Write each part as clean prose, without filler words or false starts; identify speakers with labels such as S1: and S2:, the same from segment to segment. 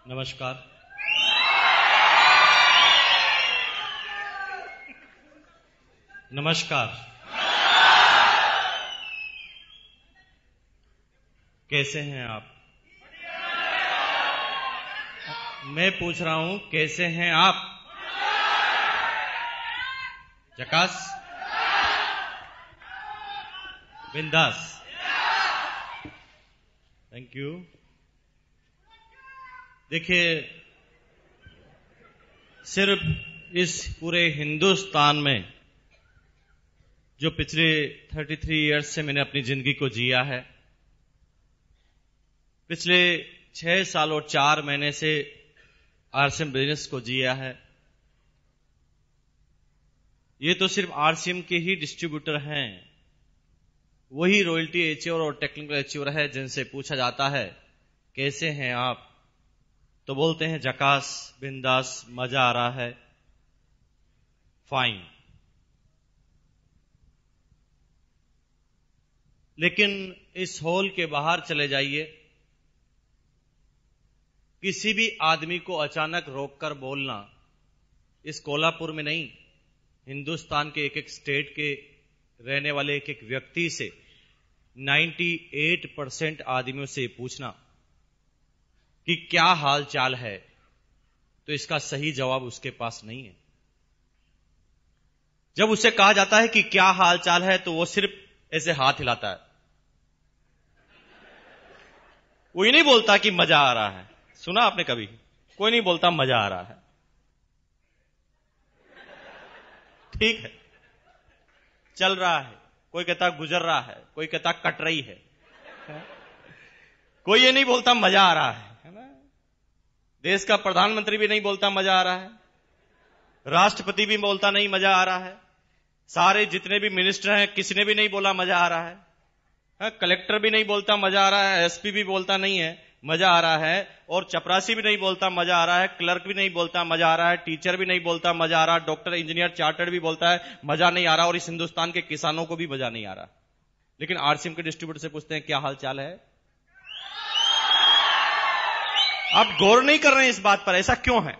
S1: नमस्कार। नमस्कार। कैसे हैं आप? मैं पूछ रहा हूं कैसे हैं आप? झकास? बिंदास? Thank you. देखिए, सिर्फ इस पूरे हिंदुस्तान में जो पिछले 33 इयर्स से मैंने अपनी जिंदगी को जिया है, पिछले 6 साल और 4 महीने से आरसीएम बिजनेस को जिया है। ये तो सिर्फ आरसीएम के ही डिस्ट्रीब्यूटर हैं, वही रॉयल्टी अचीवर और टेक्निकल अचीवर है जिनसे पूछा जाता है कैसे हैं आप, तो बोलते हैं झकास, बिंदास, मजा आ रहा है, फाइन। लेकिन इस हॉल के बाहर चले जाइए, किसी भी आदमी को अचानक रोककर बोलना, इस कोल्हापुर में नहीं, हिंदुस्तान के एक एक स्टेट के रहने वाले एक एक व्यक्ति से 98% आदमियों से पूछना कि क्या हाल चाल है, तो इसका सही जवाब उसके पास नहीं है। जब उसे कहा जाता है कि क्या हाल चाल है, तो वो सिर्फ ऐसे हाथ हिलाता है, वो ये नहीं बोलता कि मजा आ रहा है। सुना आपने कभी? कोई नहीं बोलता मजा आ रहा है। ठीक है, चल रहा है, कोई कहता गुजर रहा है, कोई कहता कट रही है, कोई ये नहीं बोलता मजा आ रहा है ना? देश का प्रधानमंत्री भी नहीं बोलता मजा आ रहा है, राष्ट्रपति भी बोलता नहीं मजा आ रहा है, सारे जितने भी मिनिस्टर हैं किसी ने भी नहीं बोला मजा आ रहा है, कलेक्टर भी नहीं बोलता मजा आ रहा है, एसपी भी बोलता नहीं है मजा आ रहा है, और चपरासी भी नहीं बोलता मजा आ रहा है, क्लर्क भी नहीं बोलता मजा आ रहा है, टीचर भी नहीं बोलता मजा आ रहा है, डॉक्टर, इंजीनियर, चार्टर्ड भी बोलता है मजा नहीं आ रहा, और इस हिंदुस्तान के किसानों को भी मजा नहीं आ रहा। लेकिन आरसीएम के डिस्ट्रीब्यूटर से पूछते हैं क्या हाल चाल है? आप गौर नहीं कर रहे हैं इस बात पर, ऐसा क्यों है?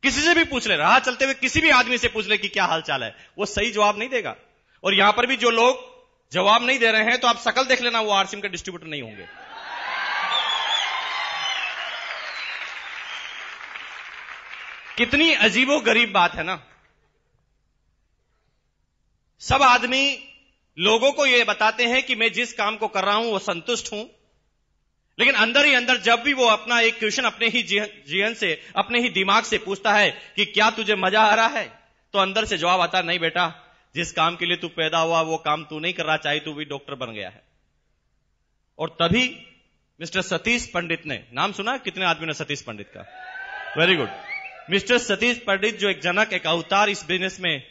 S1: किसी से भी पूछ ले, राह चलते हुए किसी भी आदमी से पूछ ले कि क्या हाल चाल है, वो सही जवाब नहीं देगा। और यहां पर भी जो लोग जवाब नहीं दे रहे हैं, तो आप शकल देख लेना, वो आरसीएम के डिस्ट्रीब्यूटर नहीं होंगे। कितनी अजीबो गरीब बात है ना। सब आदमी लोगों को यह बताते हैं कि मैं जिस काम को कर रहा हूं वो संतुष्ट हूं, लेकिन अंदर ही अंदर जब भी वो अपना एक क्वेश्चन अपने ही जीवन से, अपने ही दिमाग से पूछता है कि क्या तुझे मजा आ रहा है, तो अंदर से जवाब आता है नहीं बेटा, जिस काम के लिए तू पैदा हुआ वो काम तू नहीं कर रहा, चाहे तू भी डॉक्टर बन गया है। और तभी मिस्टर सतीश पंडित ने, नाम सुना कितने आदमी ने सतीश पंडित का? Very good. मिस्टर सतीश पंडित जो एक जनक, एक अवतार इस बिजनेस में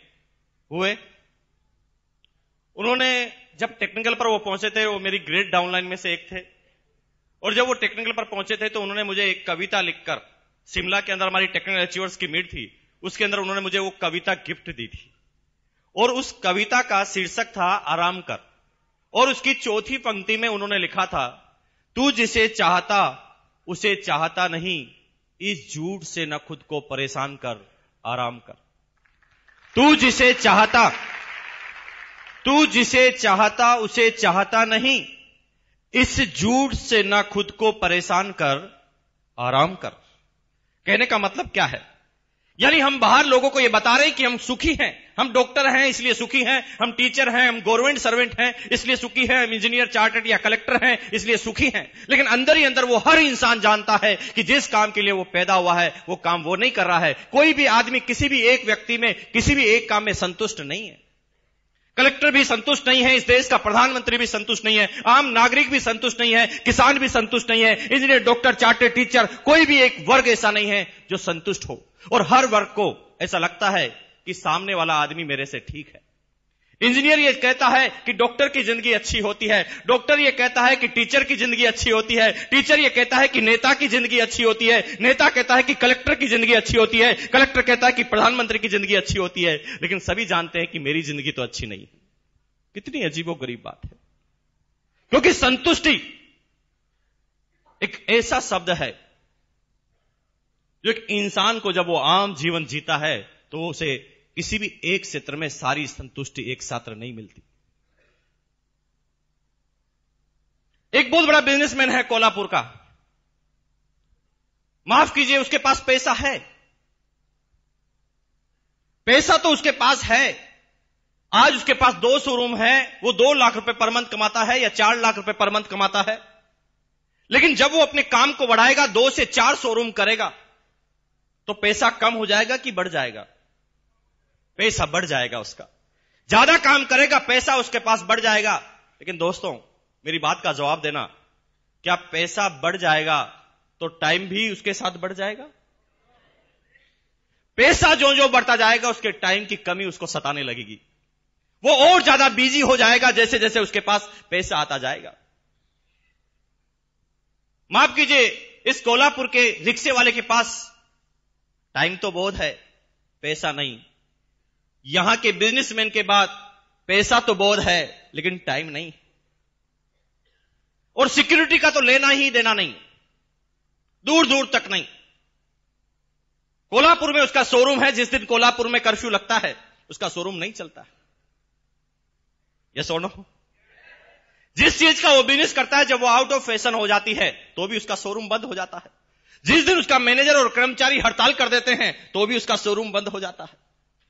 S1: हुए, उन्होंने जब टेक्निकल पर वो पहुंचे थे, वो मेरी ग्रेट डाउनलाइन में से एक थे, और जब वो टेक्निकल पर पहुंचे थे तो उन्होंने मुझे एक कविता लिखकर, शिमला के अंदर हमारी टेक्निकल अचीवर्स की मीट थी, उसके अंदर उन्होंने मुझे वो कविता गिफ्ट दी थी, और उस कविता का शीर्षक था आराम कर, और उसकी चौथी पंक्ति में उन्होंने लिखा था, तू जिसे चाहता उसे चाहता नहीं, इस झूठ से न खुद को परेशान कर, आराम कर। तू जिसे चाहता उसे चाहता नहीं, इस झूठ से न खुद को परेशान कर, आराम कर। कहने का मतलब क्या है? यानी हम बाहर लोगों को यह बता रहे हैं कि हम सुखी हैं, हम डॉक्टर हैं इसलिए सुखी हैं, हम टीचर हैं, हम गवर्नमेंट सर्वेंट हैं इसलिए सुखी हैं, हम इंजीनियर, चार्टर्ड या कलेक्टर हैं इसलिए सुखी हैं। लेकिन अंदर ही अंदर वो हर इंसान जानता है कि जिस काम के लिए वो पैदा हुआ है वो काम वो नहीं कर रहा है। कोई भी आदमी किसी भी एक व्यक्ति में, किसी भी एक काम में संतुष्ट नहीं है। कलेक्टर भी संतुष्ट नहीं है, इस देश का प्रधानमंत्री भी संतुष्ट नहीं है, आम नागरिक भी संतुष्ट नहीं है, किसान भी संतुष्ट नहीं है, इंजीनियर, डॉक्टर, चार्टर्ड टीचर, कोई भी एक वर्ग ऐसा नहीं है जो संतुष्ट हो। और हर वर्ग को ऐसा लगता है कि सामने वाला आदमी मेरे से ठीक है। इंजीनियर ये कहता है कि डॉक्टर की जिंदगी अच्छी होती है, डॉक्टर ये कहता है कि टीचर की जिंदगी अच्छी होती है, टीचर ये कहता है कि नेता की जिंदगी अच्छी होती है, नेता कहता है कि कलेक्टर की जिंदगी अच्छी होती है, कलेक्टर कहता है कि प्रधानमंत्री की जिंदगी अच्छी होती है, लेकिन सभी जानते हैं कि मेरी जिंदगी तो अच्छी नहीं है। कितनी अजीबोगरीब बात है, क्योंकि संतुष्टि एक ऐसा शब्द है जो एक इंसान को जब वो आम जीवन जीता है तो उसे किसी भी एक क्षेत्र में सारी संतुष्टि एक साथ नहीं मिलती। एक बहुत बड़ा बिजनेसमैन है कोल्हापुर का, माफ कीजिए, उसके पास पैसा है, पैसा तो उसके पास है। आज उसके पास 2 शोरूम है, वो 2 लाख रुपए पर मंथ कमाता है या 4 लाख रुपए पर मंथ कमाता है। लेकिन जब वो अपने काम को बढ़ाएगा, 2 से 4 शोरूम करेगा, तो पैसा कम हो जाएगा कि बढ़ जाएगा? पैसा बढ़ जाएगा उसका। ज्यादा काम करेगा, पैसा उसके पास बढ़ जाएगा। लेकिन दोस्तों, मेरी बात का जवाब देना, क्या पैसा बढ़ जाएगा तो टाइम भी उसके साथ बढ़ जाएगा? पैसा जो जो बढ़ता जाएगा, उसके टाइम की कमी उसको सताने लगेगी। वो और ज्यादा बिजी हो जाएगा जैसे जैसे उसके पास पैसा आता जाएगा। माफ कीजिए, इस कोल्हापुर के रिक्शे वाले के पास टाइम तो बहुत है, पैसा नहीं। यहां के बिजनेसमैन के बाद पैसा तो बहुत है, लेकिन टाइम नहीं। और सिक्योरिटी का तो लेना ही देना नहीं, दूर दूर तक नहीं। कोल्हापुर में उसका शोरूम है, जिस दिन कोल्हापुर में कर्फ्यू लगता है उसका शोरूम नहीं चलता है। यस और नो? जिस चीज का वो बिजनेस करता है, जब वो आउट ऑफ फैशन हो जाती है तो भी उसका शोरूम बंद हो जाता है। जिस दिन उसका मैनेजर और कर्मचारी हड़ताल कर देते हैं तो भी उसका शोरूम बंद हो जाता है।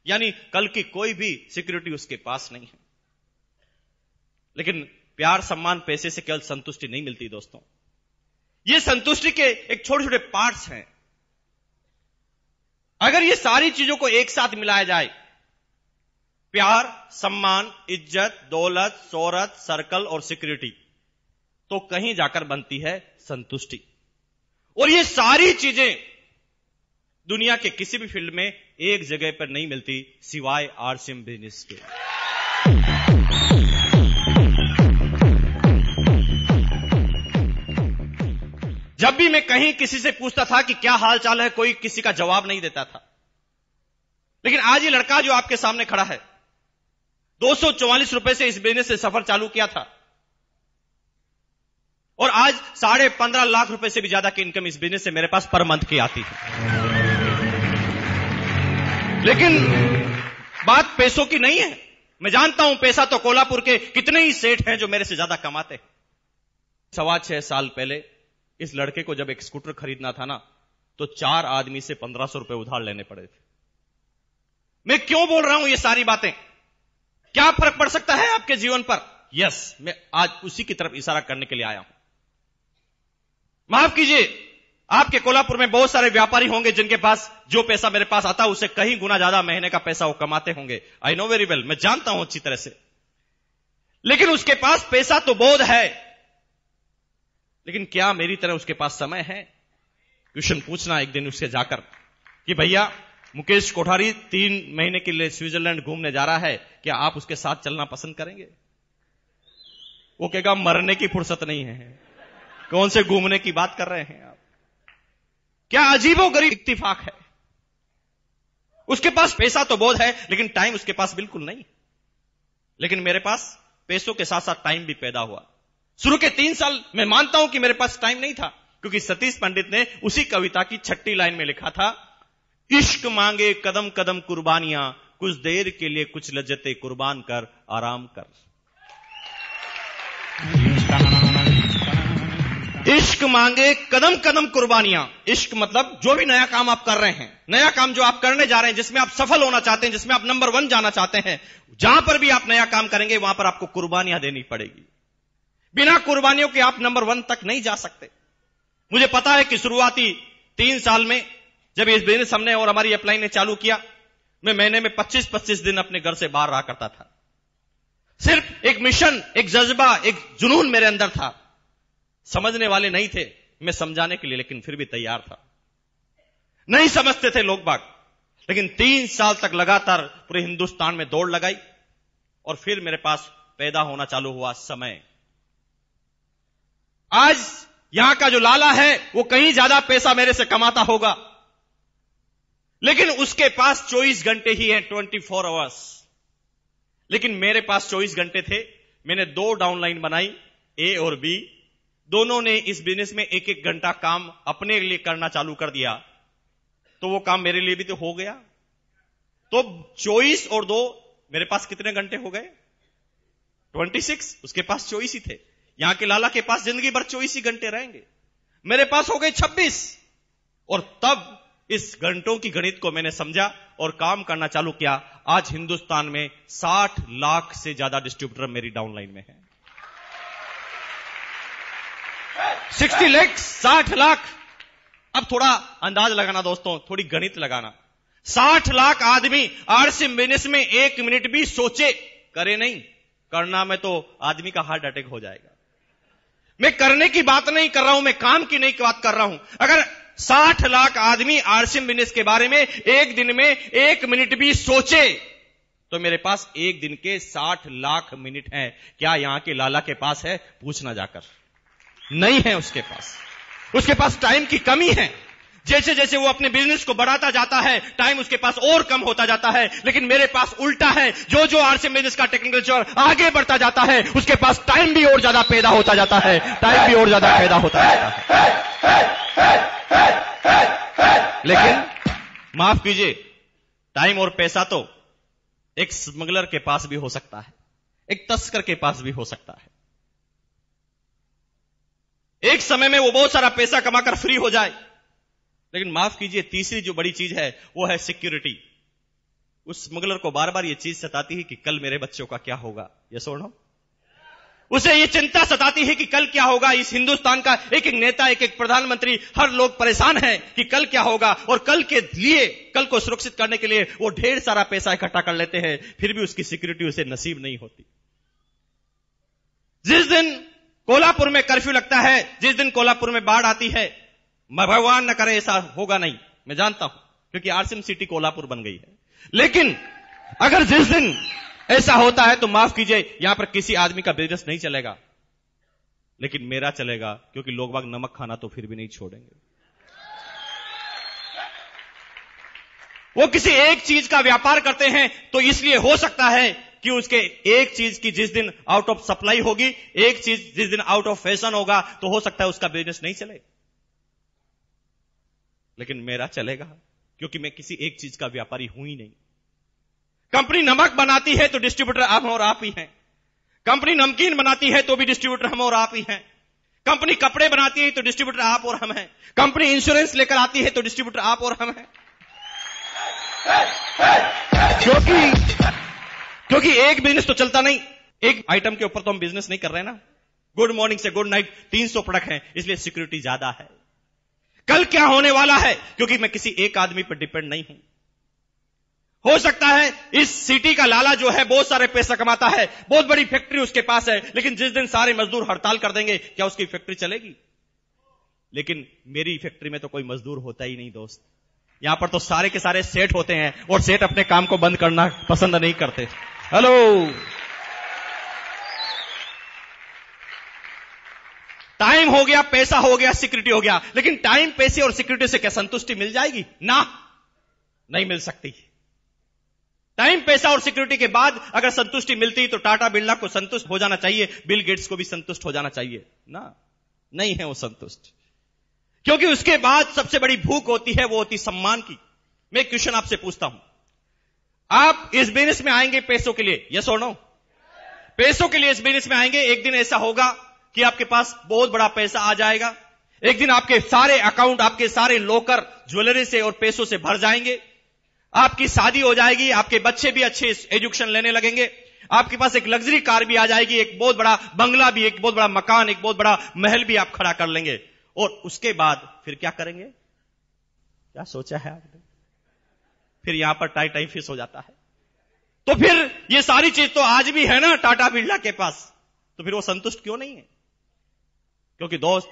S1: यानी कल की कोई भी सिक्योरिटी उसके पास नहीं है। लेकिन प्यार, सम्मान, पैसे से केवल संतुष्टि नहीं मिलती दोस्तों। ये संतुष्टि के एक छोटे छोटे पार्ट्स हैं। अगर ये सारी चीजों को एक साथ मिलाया जाए, प्यार, सम्मान, इज्जत, दौलत, शोहरत, सर्कल और सिक्योरिटी, तो कहीं जाकर बनती है संतुष्टि। और ये सारी चीजें दुनिया के किसी भी फील्ड में एक जगह पर नहीं मिलती सिवाय आरसीएम बिजनेस के। जब भी मैं कहीं किसी से पूछता था कि क्या हाल चाल है, कोई किसी का जवाब नहीं देता था। लेकिन आज ये लड़का जो आपके सामने खड़ा है, 244 रुपए से इस बिजनेस से सफर चालू किया था और आज 15.5 लाख रुपए से भी ज्यादा की इनकम इस बिजनेस से मेरे पास पर मंथ की आती है। लेकिन बात पैसों की नहीं है। मैं जानता हूं पैसा तो कोल्हापुर के कितने ही सेठ हैं जो मेरे से ज्यादा कमाते हैं। 6.25 साल पहले इस लड़के को जब एक स्कूटर खरीदना था ना, तो 4 आदमी से 1500 रुपए उधार लेने पड़े थे। मैं क्यों बोल रहा हूं ये सारी बातें? क्या फर्क पड़ सकता है आपके जीवन पर? यस, मैं आज उसी की तरफ इशारा करने के लिए आया हूं। माफ कीजिए, आपके कोल्हापुर में बहुत सारे व्यापारी होंगे जिनके पास जो पैसा मेरे पास आता है उससे कहीं गुना ज्यादा महीने का पैसा वो कमाते होंगे। आई नो वेरी वेल, मैं जानता हूं अच्छी तरह से। लेकिन उसके पास पैसा तो बहुत है, लेकिन क्या मेरी तरह उसके पास समय है? क्वेश्चन पूछना एक दिन उससे जाकर कि भैया, मुकेश कोठारी 3 महीने के लिए स्विट्जरलैंड घूमने जा रहा है, क्या आप उसके साथ चलना पसंद करेंगे? वो कहेगा मरने की फुर्सत नहीं है, कौन से घूमने की बात कर रहे हैं आप? क्या अजीबोगरीब इत्तिफाक है। उसके पास पैसा तो बहुत है, लेकिन टाइम उसके पास बिल्कुल नहीं। लेकिन मेरे पास पैसों के साथ साथ टाइम भी पैदा हुआ। शुरू के 3 साल मैं मानता हूं कि मेरे पास टाइम नहीं था, क्योंकि सतीश पंडित ने उसी कविता की 6ठी लाइन में लिखा था, इश्क मांगे कदम कदम कुर्बानियां, कुछ देर के लिए कुछ लज्जतें कुर्बान कर आराम कर। इश्क मांगे कदम कदम कुर्बानियां। इश्क मतलब जो भी नया काम आप कर रहे हैं, नया काम जो आप करने जा रहे हैं, जिसमें आप सफल होना चाहते हैं, जिसमें आप नंबर 1 जाना चाहते हैं, जहां पर भी आप नया काम करेंगे वहां पर आपको कुर्बानियां देनी पड़ेगी। बिना कुर्बानियों के आप नंबर 1 तक नहीं जा सकते। मुझे पता है कि शुरुआती 3 साल में जब इस बिजनेस हमने और हमारी अपलाइन ने चालू किया, मैं महीने में 25-25 दिन अपने घर से बाहर रहा करता था। सिर्फ एक मिशन, एक जज्बा, एक जुनून मेरे अंदर था। समझने वाले नहीं थे मैं समझाने के लिए, लेकिन फिर भी तैयार था। नहीं समझते थे लोग बाग, लेकिन 3 साल तक लगातार पूरे हिंदुस्तान में दौड़ लगाई और फिर मेरे पास पैदा होना चालू हुआ समय। आज यहां का जो लाला है वो कहीं ज्यादा पैसा मेरे से कमाता होगा, लेकिन उसके पास 24 घंटे ही हैं, 24 आवर्स। लेकिन मेरे पास 24 घंटे थे। मैंने 2 डाउनलाइन बनाई, ए और बी। दोनों ने इस बिजनेस में 1-1 घंटा काम अपने लिए करना चालू कर दिया। तो वो काम मेरे लिए भी तो हो गया। तो 24 और 2 मेरे पास कितने घंटे हो गए? 26। उसके पास 24 ही थे। यहां के लाला के पास जिंदगी भर 24 ही घंटे रहेंगे, मेरे पास हो गए 26। और तब इस घंटों की गणित को मैंने समझा और काम करना चालू किया। आज हिंदुस्तान में 60 लाख से ज्यादा डिस्ट्रीब्यूटर मेरी डाउनलाइन में है। 60 लाख, 60 लाख। अब थोड़ा अंदाज लगाना दोस्तों, थोड़ी गणित लगाना। 60 लाख आदमी आरसीएम बिजनेस में 1 मिनट भी सोचे, करे नहीं। करना में तो आदमी का हार्ट अटैक हो जाएगा। मैं करने की बात नहीं कर रहा हूं, मैं काम की नहीं बात कर रहा हूं। अगर 60 लाख आदमी आरसीएम बिजनेस के बारे में एक दिन में 1 मिनट भी सोचे तो मेरे पास एक दिन के 60 लाख मिनट हैं। क्या यहां के लाला के पास है? पूछना जाकर। नहीं है उसके पास। उसके पास टाइम की कमी है। जैसे जैसे वो अपने बिजनेस को बढ़ाता जाता है, टाइम उसके पास और कम होता जाता है। लेकिन मेरे पास उल्टा है। जो जो आरसीएम बिजनेस का टेक्निकल जोर आगे बढ़ता जाता है, उसके पास टाइम भी और ज्यादा पैदा होता जाता है। टाइम भी और ज्यादा पैदा होता जाता है। लेकिन माफ कीजिए, टाइम और पैसा तो एक स्मगलर के पास भी हो सकता है, एक तस्कर के पास भी हो सकता है। एक समय में वो बहुत सारा पैसा कमाकर फ्री हो जाए। लेकिन माफ कीजिए, तीसरी जो बड़ी चीज है वो है सिक्योरिटी। उस स्मगलर को बार बार ये चीज सताती है कि कल मेरे बच्चों का क्या होगा। ये सुनो, उसे ये चिंता सताती है कि कल क्या होगा। इस हिंदुस्तान का एक एक नेता, एक एक प्रधानमंत्री, हर लोग परेशान है कि कल क्या होगा। और कल के लिए, कल को सुरक्षित करने के लिए वो ढेर सारा पैसा इकट्ठा कर लेते हैं, फिर भी उसकी सिक्योरिटी उसे नसीब नहीं होती। जिस दिन कोल्हापुर में कर्फ्यू लगता है, जिस दिन कोल्हापुर में बाढ़ आती है, भगवान न करे ऐसा होगा नहीं, मैं जानता हूं, क्योंकि आरसीएम सिटी कोल्हापुर बन गई है। लेकिन अगर जिस दिन ऐसा होता है तो माफ कीजिए, यहां पर किसी आदमी का बिजनेस नहीं चलेगा, लेकिन मेरा चलेगा, क्योंकि लोग बाग नमक खाना तो फिर भी नहीं छोड़ेंगे। वो किसी एक चीज का व्यापार करते हैं तो इसलिए हो सकता है कि उसके एक चीज की जिस दिन आउट ऑफ सप्लाई होगी, एक चीज जिस दिन आउट ऑफ फैशन होगा, तो हो सकता है उसका बिजनेस नहीं चले। लेकिन मेरा चलेगा, क्योंकि मैं किसी एक चीज का व्यापारी हूं ही नहीं। कंपनी नमक बनाती है तो डिस्ट्रीब्यूटर हम और आप ही हैं। कंपनी नमकीन बनाती है तो भी डिस्ट्रीब्यूटर हम और आप ही हैं। कंपनी कपड़े बनाती है तो डिस्ट्रीब्यूटर आप और हम हैं। कंपनी इंश्योरेंस लेकर आती है तो डिस्ट्रीब्यूटर आप और हम हैं। क्योंकि एक बिजनेस तो चलता नहीं, एक आइटम के ऊपर तो हम बिजनेस नहीं कर रहे ना। गुड मॉर्निंग से गुड नाइट 300 प्रोडक्ट हैं, इसलिए सिक्योरिटी ज्यादा है। कल क्या होने वाला है, क्योंकि मैं किसी एक आदमी पर डिपेंड नहीं हूं। हो सकता है इस सिटी का लाला जो है बहुत सारे पैसा कमाता है, बहुत बड़ी फैक्ट्री उसके पास है, लेकिन जिस दिन सारे मजदूर हड़ताल कर देंगे, क्या उसकी फैक्ट्री चलेगी? लेकिन मेरी फैक्ट्री में तो कोई मजदूर होता ही नहीं दोस्त। यहां पर तो सारे के सारे सेठ होते हैं, और सेठ अपने काम को बंद करना पसंद नहीं करते। हेलो, टाइम हो गया, पैसा हो गया, सिक्योरिटी हो गया, लेकिन टाइम, पैसे और सिक्योरिटी से क्या संतुष्टि मिल जाएगी? ना, नहीं मिल सकती। टाइम, पैसा और सिक्योरिटी के बाद अगर संतुष्टि मिलती तो टाटा बिरला को संतुष्ट हो जाना चाहिए, बिल गेट्स को भी संतुष्ट हो जाना चाहिए ना। नहीं है वो संतुष्ट, क्योंकि उसके बाद सबसे बड़ी भूख होती है, वो होती सम्मान की। मैं एक क्वेश्चन आपसे पूछता हूं, आप इस बिजनेस में आएंगे पैसों के लिए? यस और नो? पैसों के लिए इस बिजनेस में आएंगे। एक दिन ऐसा होगा कि आपके पास बहुत बड़ा पैसा आ जाएगा। एक दिन आपके सारे अकाउंट, आपके सारे लॉकर ज्वेलरी से और पैसों से भर जाएंगे। आपकी शादी हो जाएगी, आपके बच्चे भी अच्छे एजुकेशन लेने लगेंगे, आपके पास एक लग्जरी कार भी आ जाएगी, एक बहुत बड़ा बंगला भी, एक बहुत बड़ा मकान, एक बहुत बड़ा महल भी आप खड़ा कर लेंगे। और उसके बाद फिर क्या करेंगे? क्या सोचा है आपने? फिर यहां पर टाई फिश हो जाता है। तो फिर ये सारी चीज तो आज भी है ना टाटा बिरला के पास, तो फिर वो संतुष्ट क्यों नहीं है? क्योंकि दोस्त,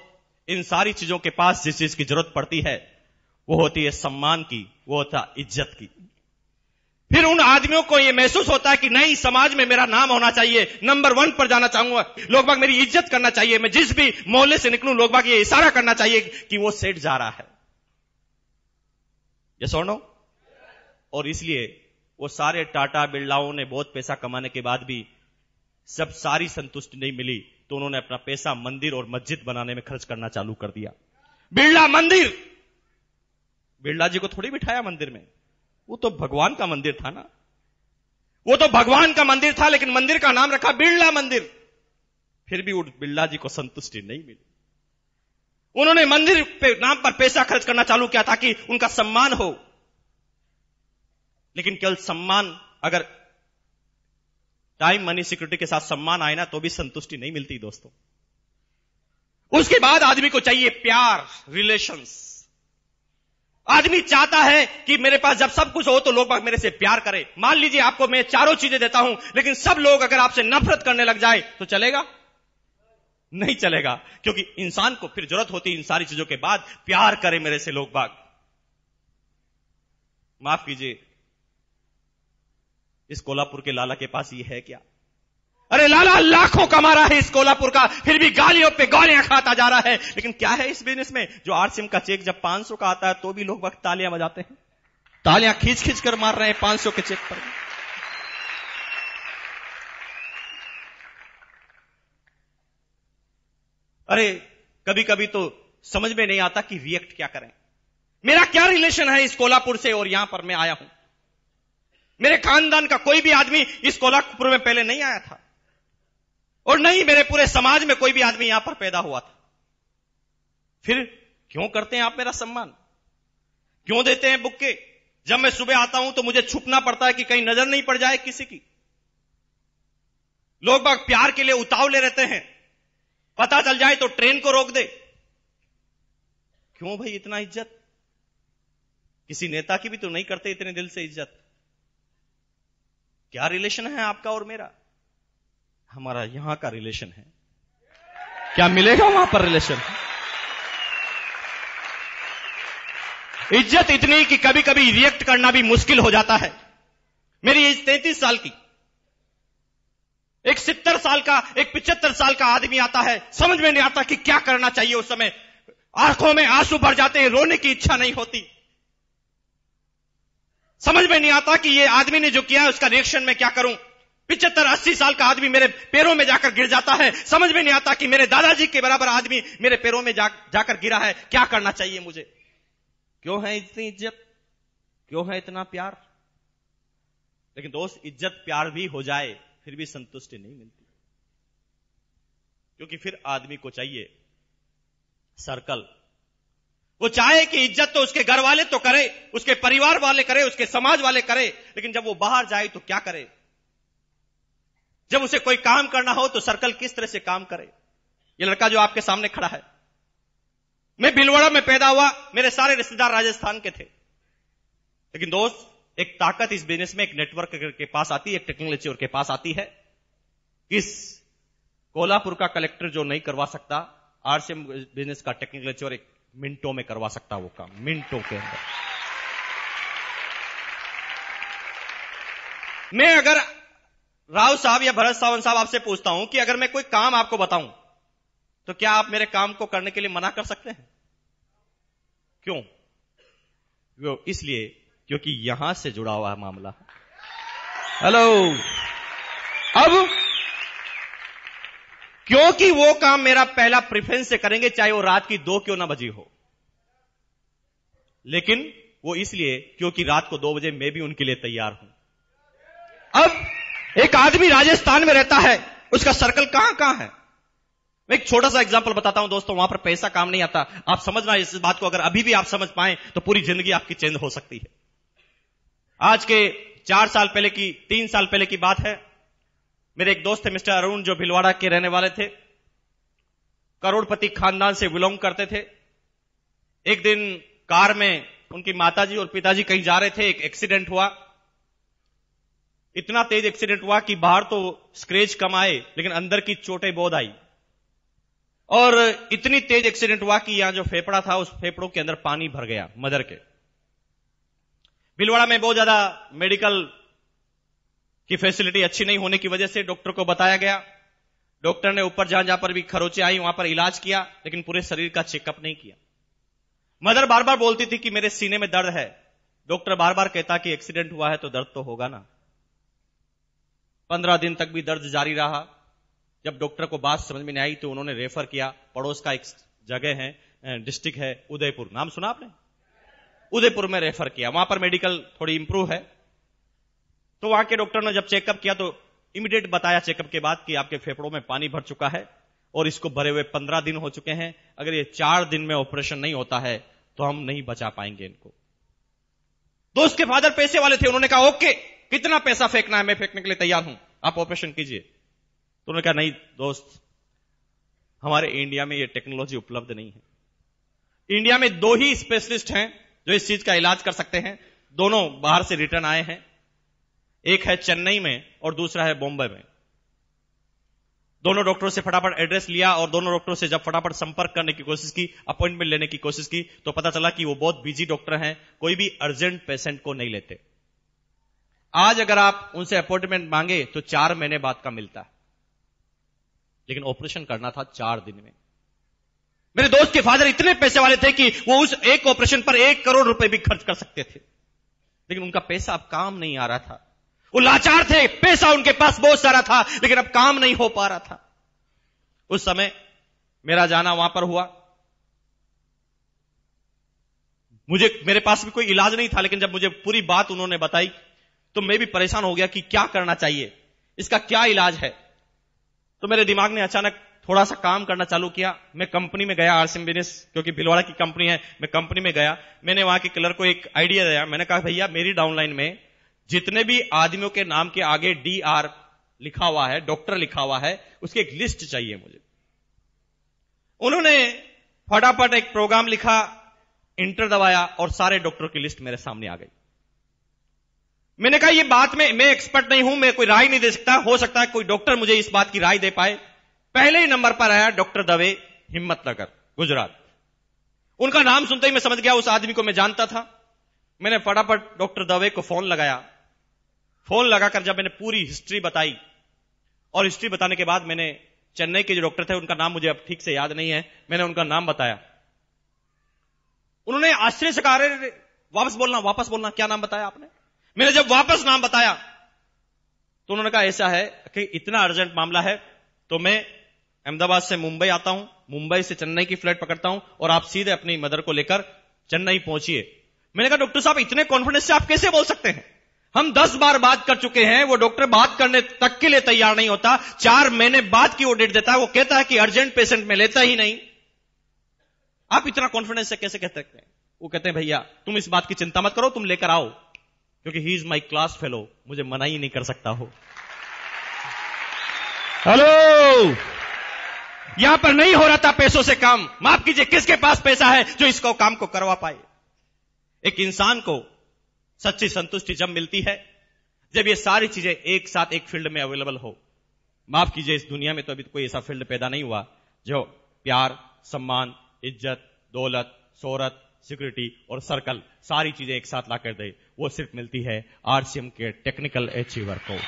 S1: इन सारी चीजों के पास जिस चीज की जरूरत पड़ती है वो होती है सम्मान की, वो होता है इज्जत की। फिर उन आदमियों को यह महसूस होता है कि नहीं, समाज में मेरा नाम होना चाहिए, नंबर 1 पर जाना चाहूंगा, लोग बाग मेरी इज्जत करना चाहिए, मैं जिस भी मोहल्ले से निकलूं लोग बाग ये इशारा करना चाहिए कि वो सेठ जा रहा है। यस और नो? और इसलिए वो सारे टाटा बिरलाओं ने बहुत पैसा कमाने के बाद भी सब सारी संतुष्टि नहीं मिली, तो उन्होंने अपना पैसा मंदिर और मस्जिद बनाने में खर्च करना चालू कर दिया। बिरला मंदिर बिरला जी को थोड़ी बिठाया मंदिर में, वो तो भगवान का मंदिर था ना, वो तो भगवान का मंदिर था, लेकिन मंदिर का नाम रखा बिरला मंदिर। फिर भी उस बिरला जी को संतुष्टि नहीं मिली। उन्होंने मंदिर पे नाम पर पैसा खर्च करना चालू किया ताकि उनका सम्मान हो, लेकिन केवल सम्मान, अगर टाइम मनी सिक्योरिटी के साथ सम्मान आए ना तो भी संतुष्टि नहीं मिलती दोस्तों। उसके बाद आदमी को चाहिए प्यार, रिलेशंस। आदमी चाहता है कि मेरे पास जब सब कुछ हो तो लोग मेरे से प्यार करें। मान लीजिए आपको मैं चारों चीजें देता हूं, लेकिन सब लोग अगर आपसे नफरत करने लग जाए तो चलेगा? नहीं चलेगा, क्योंकि इंसान को फिर जरूरत होती है इन सारी चीजों के बाद प्यार करे मेरे से लोग बाग। माफ कीजिए, इस कोल्हापुर के लाला के पास ये है क्या? अरे लाला लाखों कमा रहा है इस कोल्हापुर का, फिर भी गालियों पे गालियां खाता जा रहा है। लेकिन क्या है इस बिजनेस में? जो आरसीएम का चेक जब 500 का आता है तो भी लोग वक्त तालियां बजाते हैं, तालियां खींच खींच कर मार रहे हैं 500 के चेक पर। अरे कभी कभी तो समझ में नहीं आता कि रिएक्ट क्या करें। मेरा क्या रिलेशन है इस कोल्हापुर से और यहां पर मैं आया हूं? मेरे खानदान का कोई भी आदमी इस कोल्हापुर में पहले नहीं आया था, और नहीं मेरे पूरे समाज में कोई भी आदमी यहां पर पैदा हुआ था। फिर क्यों करते हैं आप मेरा सम्मान? क्यों देते हैं बुक्के? जब मैं सुबह आता हूं तो मुझे छुपना पड़ता है कि कहीं नजर नहीं पड़ जाए किसी की। लोग बाग प्यार के लिए उतावले रहते हैं, पता चल जाए तो ट्रेन को रोक दे। क्यों भाई इतना इज्जत? किसी नेता की भी तो नहीं करते इतने दिल से इज्जत। क्या रिलेशन है आपका और मेरा? हमारा यहां का रिलेशन है, क्या मिलेगा वहां पर रिलेशन? इज्जत इतनी कि कभी कभी रिएक्ट करना भी मुश्किल हो जाता है। मेरी एज 33 साल की, एक 70 साल का, एक 75 साल का आदमी आता है, समझ में नहीं आता कि क्या करना चाहिए। उस समय आंखों में आंसू भर जाते हैं, रोने की इच्छा नहीं होती। समझ में नहीं आता कि ये आदमी ने जो किया है उसका रिएक्शन में क्या करूं। 75-80 साल का आदमी मेरे पैरों में जाकर गिर जाता है, समझ में नहीं आता कि मेरे दादाजी के बराबर आदमी मेरे पैरों में जाकर गिरा है, क्या करना चाहिए मुझे? क्यों है इतनी इज्जत? क्यों है इतना प्यार? लेकिन दोस्त, इज्जत प्यार भी हो जाए फिर भी संतुष्टि नहीं मिलती, क्योंकि फिर आदमी को चाहिए सर्कल। वो चाहे कि इज्जत तो उसके घर वाले तो करे, उसके परिवार वाले करे, उसके समाज वाले करे, लेकिन जब वो बाहर जाए तो क्या करे? जब उसे कोई काम करना हो तो सर्कल किस तरह से काम करे? ये लड़का जो आपके सामने खड़ा है, मैं भीलवाड़ा में पैदा हुआ, मेरे सारे रिश्तेदार राजस्थान के थे। लेकिन दोस्त, एक ताकत इस बिजनेस में एक नेटवर्क के पास आती है, एक टेक्नोलॉजी के पास आती है। इस कोल्हापुर का कलेक्टर जो नहीं करवा सकता, आरसीएम बिजनेस का टेक्नोलॉजी और एक मिनटों में करवा सकता वो काम, मिनटों के अंदर। मैं अगर राव साहब या भरत सावंत साहब आपसे पूछता हूं कि अगर मैं कोई काम आपको बताऊं तो क्या आप मेरे काम को करने के लिए मना कर सकते हैं? क्यों? वो इसलिए क्योंकि यहां से जुड़ा हुआ है मामला। हेलो, अब क्योंकि वो काम मेरा पहला प्रेफरेंस से करेंगे, चाहे वो रात की 2 क्यों ना बजी हो, लेकिन वो इसलिए क्योंकि रात को 2 बजे मैं भी उनके लिए तैयार हूं। अब एक आदमी राजस्थान में रहता है, उसका सर्कल कहां कहां है? मैं एक छोटा सा एग्जांपल बताता हूं दोस्तों, वहां पर पैसा काम नहीं आता। आप समझना इस बात को, अगर अभी भी आप समझ पाए तो पूरी जिंदगी आपकी चेंज हो सकती है। आज के 4 साल पहले की, 3 साल पहले की बात है। मेरे एक दोस्त थे मिस्टर अरुण, जो भीलवाड़ा के रहने वाले थे, करोड़पति खानदान से बिलोंग करते थे। एक दिन कार में उनकी माताजी और पिताजी कहीं जा रहे थे, एक एक्सीडेंट हुआ। इतना तेज एक्सीडेंट हुआ कि बाहर तो स्क्रैच कम आए, लेकिन अंदर की चोटें बहुत आई। और इतनी तेज एक्सीडेंट हुआ कि यहां जो फेफड़ा था, उस फेफड़ों के अंदर पानी भर गया मदर के। भीलवाड़ा में बहुत ज्यादा मेडिकल की फैसिलिटी अच्छी नहीं होने की वजह से डॉक्टर को बताया गया। डॉक्टर ने ऊपर जहां पर भी खरोचे आई वहां पर इलाज किया, लेकिन पूरे शरीर का चेकअप नहीं किया। मदर बार बार बोलती थी कि मेरे सीने में दर्द है। डॉक्टर बार बार कहता कि एक्सीडेंट हुआ है तो दर्द तो होगा ना। 15 दिन तक भी दर्द जारी रहा। जब डॉक्टर को बात समझ में नहीं आई तो उन्होंने रेफर किया। पड़ोस का एक जगह है, डिस्ट्रिक्ट है उदयपुर, नाम सुना आपने? उदयपुर में रेफर किया। वहां पर मेडिकल थोड़ी इंप्रूव है। तो वहां के डॉक्टर ने जब चेकअप किया तो इमीडिएट बताया चेकअप के बाद कि आपके फेफड़ों में पानी भर चुका है और इसको भरे हुए 15 दिन हो चुके हैं। अगर ये 4 दिन में ऑपरेशन नहीं होता है तो हम नहीं बचा पाएंगे इनको। दोस्त के फादर पैसे वाले थे, उन्होंने कहा ओके, कितना पैसा फेंकना है, मैं फेंकने के लिए तैयार हूं, आप ऑपरेशन कीजिए। तो उन्होंने कहा नहीं दोस्त, हमारे इंडिया में ये टेक्नोलॉजी उपलब्ध नहीं है। इंडिया में 2 ही स्पेशलिस्ट हैं जो इस चीज का इलाज कर सकते हैं। दोनों बाहर से रिटर्न आए हैं, एक है चेन्नई में और दूसरा है बॉम्बे में। दोनों डॉक्टरों से फटाफट एड्रेस लिया और दोनों डॉक्टरों से जब फटाफट संपर्क करने की कोशिश की, अपॉइंटमेंट लेने की कोशिश की, तो पता चला कि वो बहुत बिजी डॉक्टर हैं, कोई भी अर्जेंट पेशेंट को नहीं लेते। आज अगर आप उनसे अपॉइंटमेंट मांगे तो 4 महीने बाद का मिलता है, लेकिन ऑपरेशन करना था 4 दिन में। मेरे दोस्त के फादर इतने पैसे वाले थे कि वो उस एक ऑपरेशन पर 1 करोड़ रुपए भी खर्च कर सकते थे, लेकिन उनका पैसा अब काम नहीं आ रहा था। वो लाचार थे, पैसा उनके पास बहुत सारा था लेकिन अब काम नहीं हो पा रहा था। उस समय मेरा जाना वहां पर हुआ। मेरे पास भी कोई इलाज नहीं था, लेकिन जब मुझे पूरी बात उन्होंने बताई तो मैं भी परेशान हो गया कि क्या करना चाहिए, इसका क्या इलाज है। तो मेरे दिमाग ने अचानक थोड़ा सा काम करना चालू किया। मैं कंपनी में गया, आरसीएम बिजनेस, क्योंकि भिलवाड़ा की कंपनी है, मैं कंपनी में गया। मैंने वहां के क्लर्क को एक आइडिया दिया। मैंने कहा भैया मेरी डाउनलाइन में जितने भी आदमियों के नाम के आगे DR लिखा हुआ है, डॉक्टर लिखा हुआ है, उसकी एक लिस्ट चाहिए मुझे। उन्होंने फटाफट एक प्रोग्राम लिखा, इंटर दबाया और सारे डॉक्टरों की लिस्ट मेरे सामने आ गई। मैंने कहा ये बात में मैं एक्सपर्ट नहीं हूं, मैं कोई राय नहीं दे सकता, हो सकता है कोई डॉक्टर मुझे इस बात की राय दे पाए। पहले ही नंबर पर आया डॉक्टर दवे, हिम्मतनगर, गुजरात। उनका नाम सुनते ही मैं समझ गया उस आदमी को मैं जानता था। मैंने फटाफट डॉक्टर दवे को फोन लगाया। फोन लगाकर जब मैंने पूरी हिस्ट्री बताई, और हिस्ट्री बताने के बाद मैंने चेन्नई के जो डॉक्टर थे, उनका नाम मुझे अब ठीक से याद नहीं है, मैंने उनका नाम बताया। उन्होंने आश्चर्य से कहा अरे वापस बोलना, क्या नाम बताया आपने? मैंने जब वापस नाम बताया तो उन्होंने कहा ऐसा है कि इतना अर्जेंट मामला है तो मैं अहमदाबाद से मुंबई आता हूं, मुंबई से चेन्नई की फ्लाइट पकड़ता हूं और आप सीधे अपनी मदर को लेकर चेन्नई पहुंचिए। मैंने कहा डॉक्टर साहब इतने कॉन्फिडेंस से आप कैसे बोल सकते हैं? हम 10 बार बात कर चुके हैं, वो डॉक्टर बात करने तक के लिए तैयार नहीं होता। 4 महीने बाद की वो डेट देता है, वो कहता है कि अर्जेंट पेशेंट में लेता ही नहीं। आप इतना कॉन्फिडेंस से कैसे कह सकते हैं? वो कहते हैं भैया तुम इस बात की चिंता मत करो, तुम लेकर आओ, क्योंकि he is my class fellow, मुझे मना ही नहीं कर सकता हो। हेलो, यहां पर नहीं हो रहा था पैसों से काम। माफ कीजिए, किसके पास पैसा है जो इसको काम को करवा पाए? एक इंसान को सच्ची संतुष्टि जब मिलती है जब ये सारी चीजें एक साथ एक फील्ड में अवेलेबल हो। माफ कीजिए, इस दुनिया में तो अभी कोई ऐसा फील्ड पैदा नहीं हुआ जो प्यार, सम्मान, इज्जत, दौलत, शोहरत, सिक्योरिटी और सर्कल सारी चीजें एक साथ ला कर दे। वो सिर्फ मिलती है आरसीएम के टेक्निकल अचीवर को।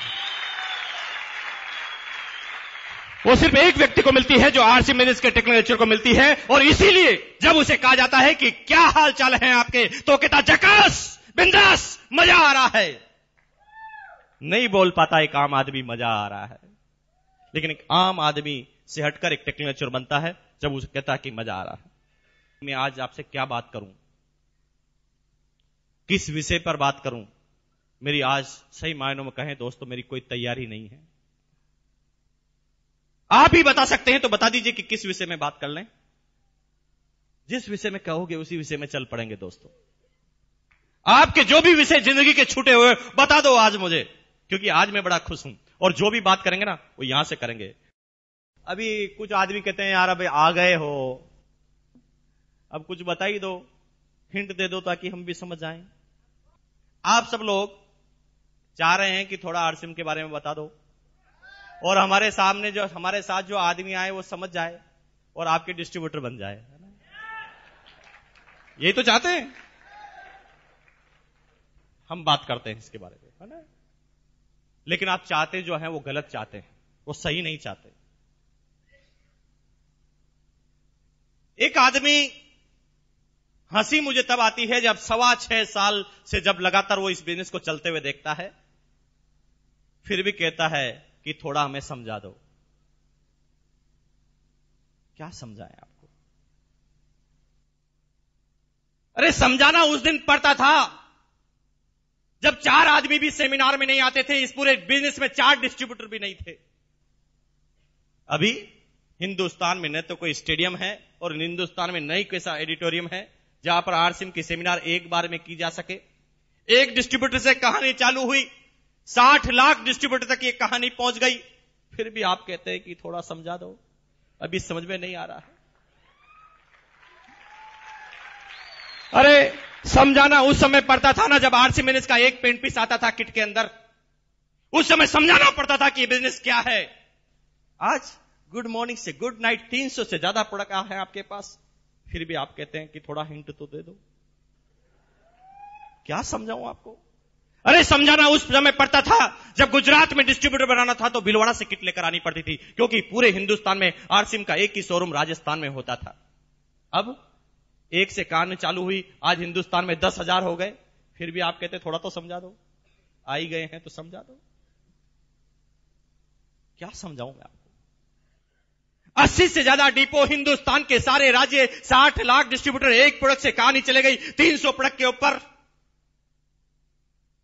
S1: वो सिर्फ एक व्यक्ति को मिलती है जो आरसीएम बिजनेस के टेक्निकल अचीवर को मिलती है। और इसीलिए जब उसे कहा जाता है कि क्या हाल चाल है आपके, तो कहता झकास, बिंदास, मजा आ रहा है। नहीं बोल पाता एक आम आदमी मजा आ रहा है, लेकिन एक आम आदमी से हटकर एक टेक्निकल अचीवर बनता है जब उसे कहता है कि मजा आ रहा है। मैं आज आपसे क्या बात करूं, किस विषय पर बात करूं, मेरी आज सही मायनों में कहें दोस्तों मेरी कोई तैयारी नहीं है। आप ही बता सकते हैं तो बता दीजिए कि किस विषय में बात कर लें। जिस विषय में कहोगे उसी विषय में चल पड़ेंगे दोस्तों। आपके जो भी विषय जिंदगी के छूटे हुए बता दो आज मुझे, क्योंकि आज मैं बड़ा खुश हूं और जो भी बात करेंगे ना वो यहां से करेंगे। अभी कुछ आदमी कहते हैं यार अब आ गए हो, अब कुछ बता ही दो, हिंट दे दो ताकि हम भी समझ जाएं। आप सब लोग चाह रहे हैं कि थोड़ा आरसीएम के बारे में बता दो और हमारे सामने जो हमारे साथ जो आदमी आए वो समझ जाए और आपके डिस्ट्रीब्यूटर बन जाए, है ना? यही तो चाहते हैं। हम बात करते हैं इसके बारे में, है ना? लेकिन आप चाहते जो हैं वो गलत चाहते हैं, वो सही नहीं चाहते। एक आदमी, हंसी मुझे तब आती है जब 6.25 साल से जब लगातार वो इस बिजनेस को चलते हुए देखता है, फिर भी कहता है कि थोड़ा हमें समझा दो। क्या समझाएं आपको? अरे समझाना उस दिन पड़ता था जब 4 आदमी भी सेमिनार में नहीं आते थे, इस पूरे बिजनेस में 4 डिस्ट्रीब्यूटर भी नहीं थे। अभी हिंदुस्तान में न तो कोई स्टेडियम है और हिंदुस्तान में नई कैसा एडिटोरियम है जहां पर आरसीएम की सेमिनार एक बार में की जा सके। एक डिस्ट्रीब्यूटर से कहानी चालू हुई, 60 लाख डिस्ट्रीब्यूटर तक ये कहानी पहुंच गई, फिर भी आप कहते हैं कि थोड़ा समझा दो, अभी समझ में नहीं आ रहा है। अरे समझाना उस समय पड़ता था ना जब आरसी बिजनेस का एक पेंट पीस आता था किट के अंदर, उस समय समझाना पड़ता था कि ये बिजनेस क्या है। आज गुड मॉर्निंग से गुड नाइट 300 से ज्यादा प्रोडक्ट है आपके पास, फिर भी आप कहते हैं कि थोड़ा हिंट तो दे दो। क्या समझाऊं आपको? अरे समझाना उस समय पड़ता था जब गुजरात में डिस्ट्रीब्यूटर बनाना था तो भिलवाड़ा से किट लेकर आनी पड़ती थी, क्योंकि पूरे हिंदुस्तान में आरसीएम का एक ही शोरूम राजस्थान में होता था। अब एक से कहानी चालू हुई, आज हिंदुस्तान में 10,000 हो गए, फिर भी आप कहते थोड़ा तो समझा दो, आ ही गए हैं तो समझा दो। क्या समझाऊं मैं आपको? 80 से ज्यादा डिपो हिंदुस्तान के सारे राज्य, 60 लाख डिस्ट्रीब्यूटर, एक प्रोडक्ट से कहानी चले गई 300 प्रोडक्ट के ऊपर।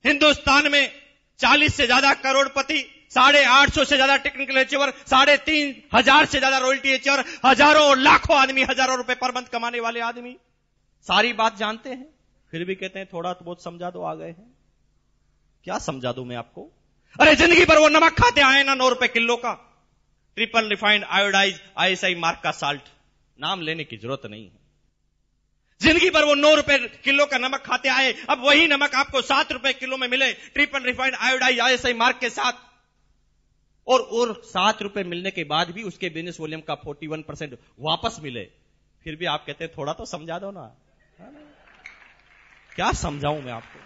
S1: हिंदुस्तान में 40 से ज्यादा करोड़पति, 850 से ज्यादा टेक्निकल अचीवर, 3,500 से ज्यादा रॉयल्टी अचीवर, हजारों और लाखों आदमी, हजारों रुपए पर मंथ कमाने वाले आदमी, सारी बात जानते हैं, फिर भी कहते हैं थोड़ा तो बहुत समझा दो, आ गए हैं। क्या समझा दूं मैं आपको? अरे जिंदगी भर वो नमक खाते आए ना 9 रुपए किलो का, triple refined iodise ISI mark का साल्ट, नाम लेने की जरूरत नहीं है। जिंदगी भर वो 9 रुपए किलो का नमक खाते आए, अब वही नमक आपको 7 रुपए किलो में मिले triple refined iodise ISI mark के साथ, और 7 रुपए मिलने के बाद भी उसके बिजनेस वॉल्यूम का 41% वापस मिले, फिर भी आप कहते हैं थोड़ा तो समझा दो ना। क्या समझाऊं मैं आपको?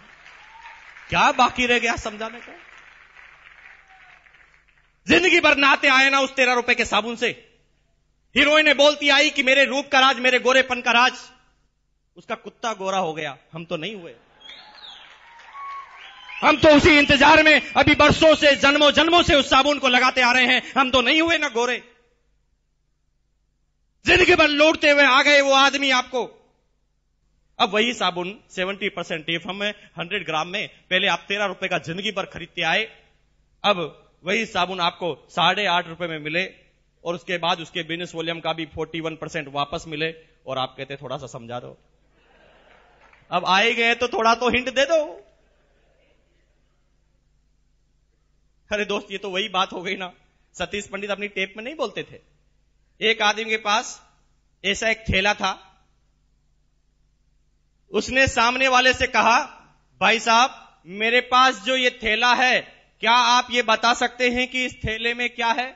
S1: क्या बाकी रह गया समझाने को? जिंदगी भर नहाते आए ना उस 13 रुपए के साबुन से, हीरोइने बोलती आई कि मेरे रूप का राज, मेरे गोरेपन का राज, उसका कुत्ता गोरा हो गया, हम तो नहीं हुए। हम तो उसी इंतजार में अभी बरसों से, जन्मों जन्मों से उस साबुन को लगाते आ रहे हैं, हम तो नहीं हुए ना गोरे। जिंदगी भर लौटते हुए आ गए वो आदमी आपको। अब वही साबुन 70% टीएफएम में 100 ग्राम में, पहले आप 13 रुपए का जिंदगी भर खरीदते आए, अब वही साबुन आपको 8.5 रुपए में मिले, और उसके बाद उसके बिजनेस वॉल्यूम का भी 41% वापस मिले, और आप कहते थोड़ा सा समझा दो। अब आए गए तो थोड़ा तो हिंट दे दो। अरे दोस्त, ये तो वही बात हो गई ना, सतीश पंडित अपनी टेप में नहीं बोलते थे, एक आदमी के पास ऐसा एक थैला था, उसने सामने वाले से कहा, भाई साहब मेरे पास जो ये थैला है, क्या आप ये बता सकते हैं कि इस थैले में क्या है?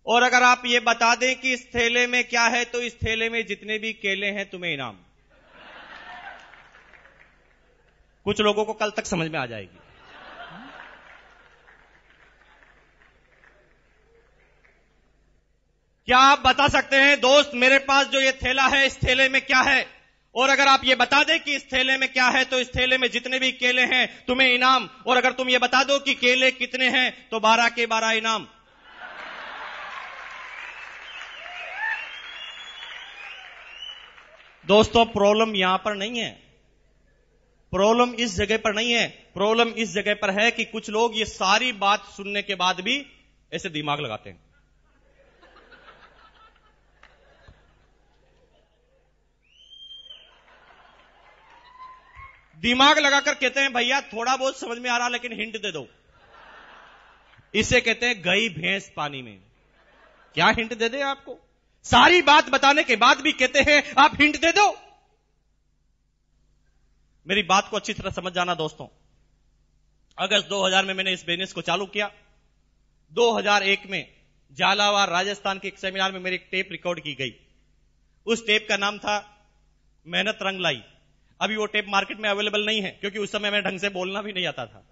S1: और अगर आप ये बता दें कि इस थैले में क्या है तो इस थैले में जितने भी केले हैं तुम्हें इनाम। कुछ लोगों को कल तक समझ में आ जाएगी। क्या आप बता सकते हैं दोस्त, मेरे पास जो ये थैला है इस थैले में क्या है, और अगर आप ये बता दें कि इस थैले में क्या है तो इस थैले में जितने भी केले हैं तुम्हें इनाम, और अगर तुम ये बता दो कि केले कितने हैं तो 12 के 12 इनाम। दोस्तों प्रॉब्लम यहां पर नहीं है, प्रॉब्लम इस जगह पर नहीं है, प्रॉब्लम इस जगह पर है कि कुछ लोग ये सारी बात सुनने के बाद भी ऐसे दिमाग लगाते हैं। दिमाग लगाकर कहते हैं भैया थोड़ा बहुत समझ में आ रहा लेकिन हिंट दे दो। इसे कहते हैं गई भैंस पानी में। क्या हिंट दे दे आपको? सारी बात बताने के बाद भी कहते हैं आप हिंट दे दो। मेरी बात को अच्छी तरह समझ जाना दोस्तों। अगस्त 2000 में मैंने इस बिजनेस को चालू किया। 2001 में झालावाड़ राजस्थान के एक सेमिनार में मेरी एक टेप रिकॉर्ड की गई। उस टेप का नाम था मेहनत रंग लाई। अभी वो टेप मार्केट में अवेलेबल नहीं है क्योंकि उस समय मैं ढंग से बोलना भी नहीं आता था,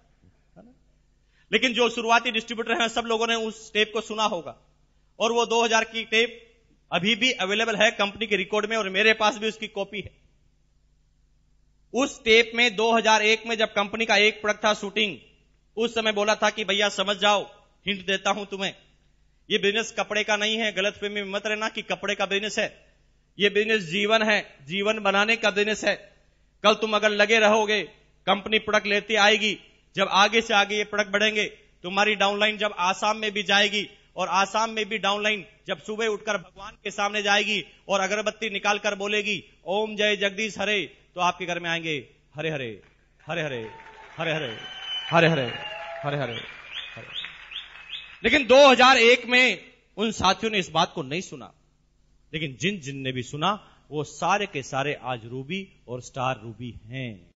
S1: लेकिन जो शुरुआती डिस्ट्रीब्यूटर हैं सब लोगों ने उस टेप को सुना होगा। और वो 2000 की टेप अभी भी अवेलेबल है कंपनी के रिकॉर्ड में, और मेरे पास भी उसकी कॉपी है। उस टेप में 2001 में जब कंपनी का एक प्रोडक्ट था शूटिंग, उस समय बोला था कि भैया समझ जाओ, हिंट देता हूं तुम्हें, ये बिजनेस कपड़े का नहीं है, गलतफहमी में मत रहना कि कपड़े का बिजनेस है। ये बिजनेस जीवन है, जीवन बनाने का बिजनेस है। कल तुम अगर लगे रहोगे, कंपनी प्रोडक्ट लेती आएगी, जब आगे से आगे ये प्रोडक्ट बढ़ेंगे, तुम्हारी डाउनलाइन जब आसाम में भी जाएगी और आसाम में भी डाउनलाइन जब सुबह उठकर भगवान के सामने जाएगी और अगरबत्ती निकालकर बोलेगी ओम जय जगदीश हरे, तो आपके घर में आएंगे हरे हरे हरे हरे हरे हरे हरे हरे हरे हरे हरे। लेकिन 2001 में उन साथियों ने इस बात को नहीं सुना, लेकिन जिन जिन ने भी सुना वो सारे के सारे आज रूबी और स्टार रूबी हैं।